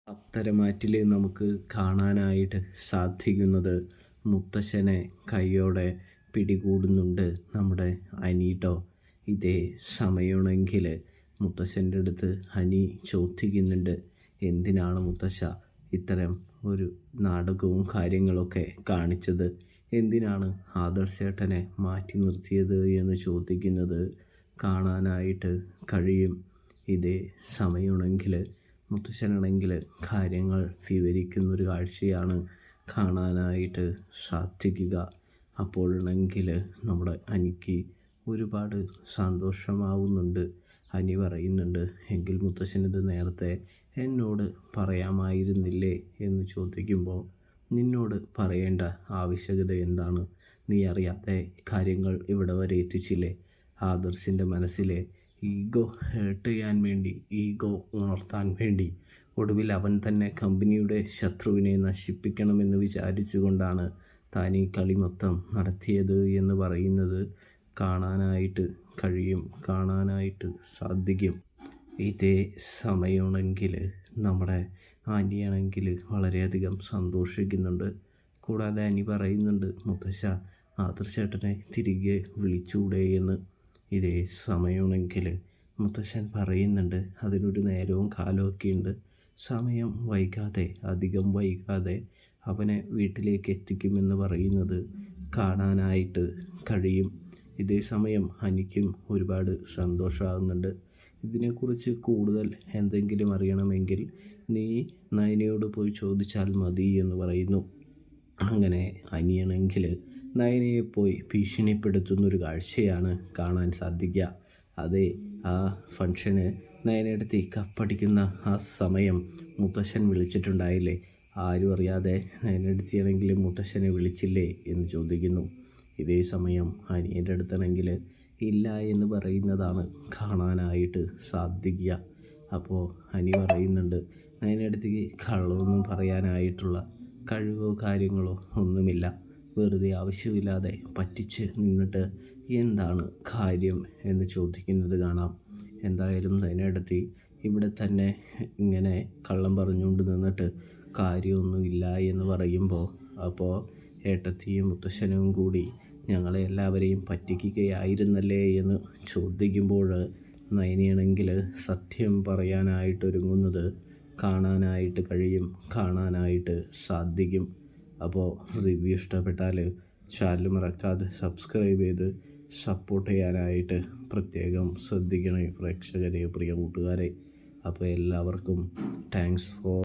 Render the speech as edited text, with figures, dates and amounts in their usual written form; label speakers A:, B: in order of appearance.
A: അത്തരമാറ്റിൽ നമുക്ക് കാണാനായിട്ട് സാധിക്കുന്നത് മുത്തശ്ശനെ കൈയോടെ പിടികൂടുന്നുണ്ട് നമ്മുടെ അനീട്ടോ. ഇതേ സമയമാണെങ്കിൽ മുത്തശ്ശൻ്റെ അടുത്ത് അനി ചോദിക്കുന്നുണ്ട്, എന്തിനാണ് മുത്തശ്ശ ഇത്തരം ഒരു നാടകവും കാര്യങ്ങളൊക്കെ കാണിച്ചത്, എന്തിനാണ് ആദർശേട്ടനെ മാറ്റി നിർത്തിയത് എന്ന് ചോദിക്കുന്നത് കാണാനായിട്ട് കഴിയും. ഇതേ സമയമാണെങ്കിൽ മുത്തശ്ശനാണെങ്കിൽ കാര്യങ്ങൾ വിവരിക്കുന്നൊരു കാഴ്ചയാണ് കാണാനായിട്ട് സാധിക്കുക. അപ്പോഴാണെങ്കിൽ നമ്മുടെ അനിക്ക് ഒരുപാട് സന്തോഷമാവുന്നുണ്ട്. അനി പറയുന്നുണ്ട്, എങ്കിൽ മുത്തശ്ശനിത് നേരത്തെ എന്നോട് പറയാമായിരുന്നില്ലേ എന്ന് ചോദിക്കുമ്പോൾ, നിന്നോട് പറയേണ്ട ആവശ്യകത എന്താണ്, നീ അറിയാത്ത കാര്യങ്ങൾ ഇവിടെ വരെ എത്തിച്ചില്ലേ. ആദർശിൻ്റെ മനസ്സിലെ ഈഗോ ഹേർട്ട് ചെയ്യാൻ വേണ്ടി, ഈഗോ ഉണർത്താൻ വേണ്ടി ഒടുവിൽ അവൻ തന്നെ കമ്പനിയുടെ ശത്രുവിനെ നശിപ്പിക്കണമെന്ന് വിചാരിച്ചുകൊണ്ടാണ് താൻ ഈ കളി മൊത്തം നടത്തിയത് എന്ന് പറയുന്നത് കാണാനായിട്ട് കഴിയും, കാണാനായിട്ട് സാധിക്കും. ഇതേ സമയമാണെങ്കിൽ നമ്മുടെ ആൻറ്റിയാണെങ്കിൽ വളരെയധികം സന്തോഷിക്കുന്നുണ്ട്. കൂടാതെ അനി പറയുന്നുണ്ട്, മുത്തശ്ശ ആദർശേട്ടനെ തിരികെ വിളിച്ചൂടെ എന്ന്. ഇതേ സമയമാണെങ്കിൽ മുത്തശ്ശൻ പറയുന്നുണ്ട്, അതിനൊരു നേരവും കാലമൊക്കെ ഉണ്ട്. സമയം വൈകാതെ, അധികം വൈകാതെ അവനെ വീട്ടിലേക്ക് എത്തിക്കുമെന്ന് പറയുന്നത് കാണാനായിട്ട് കഴിയും. ഇതേ സമയം അനിക്കും ഒരുപാട് സന്തോഷമാകുന്നുണ്ട്. ഇതിനെക്കുറിച്ച് കൂടുതൽ എന്തെങ്കിലും അറിയണമെങ്കിൽ നീ നയനയോട് പോയി ചോദിച്ചാൽ മതി എന്ന് പറയുന്നു. അങ്ങനെ അനിയാണെങ്കിൽ നയനയെ പോയി ഭീഷണിപ്പെടുത്തുന്നൊരു കാഴ്ചയാണ് കാണാൻ സാധിക്കുക. അതെ, ആ ഫംഗ്ഷന് നയനയെടുത്ത് കപ്പടിക്കുന്ന ആ സമയം മുത്തശ്ശൻ വിളിച്ചിട്ടുണ്ടായില്ലേ, ആരും അറിയാതെ നയനയെടുത്തിയാണെങ്കിൽ മുത്തശ്ശനെ വിളിച്ചില്ലേ എന്ന് ചോദിക്കുന്നു. ഇതേ സമയം അനിയൻ്റെ അടുത്താണെങ്കിൽ ഇല്ല എന്ന് പറയുന്നതാണ് കാണാനായിട്ട് സാധിക്കുക. അപ്പോൾ അനി പറയുന്നുണ്ട്, നയനയെടുത്തേക്ക് കള്ളമൊന്നും പറയാനായിട്ടുള്ള കഴിവോ കാര്യങ്ങളോ ഒന്നുമില്ല, വെറുതെ ആവശ്യമില്ലാതെ പറ്റിച്ച് നിന്നിട്ട് എന്താണ് കാര്യം എന്ന് ചോദിക്കുന്നത് കാണാം. എന്തായാലും നയനയെടുത്തി ഇവിടെ തന്നെ ഇങ്ങനെ കള്ളം പറഞ്ഞുകൊണ്ട് നിന്നിട്ട് കാര്യമൊന്നുമില്ല എന്ന് പറയുമ്പോൾ, അപ്പോൾ ഏട്ടത്തിയും മുത്തശ്ശനും കൂടി ഞങ്ങളെ എല്ലാവരെയും പറ്റിക്കുകയായിരുന്നല്ലേ എന്ന് ചോദിക്കുമ്പോൾ നയനയാണെങ്കിൽ സത്യം പറയാനായിട്ടൊരുങ്ങുന്നത് കാണാനായിട്ട് കഴിയും, കാണാനായിട്ട് സാധിക്കും. അപ്പോൾ റിവ്യൂ ഇഷ്ടപ്പെട്ടാൽ ചാനൽ മറക്കാതെ സബ്സ്ക്രൈബ് ചെയ്ത് സപ്പോർട്ട് ചെയ്യാനായിട്ട് പ്രത്യേകം ശ്രദ്ധിക്കണേ പ്രേക്ഷകരെ, പ്രിയ കൂട്ടുകാരെ. അപ്പോൾ എല്ലാവർക്കും താങ്ക്സ് ഫോർ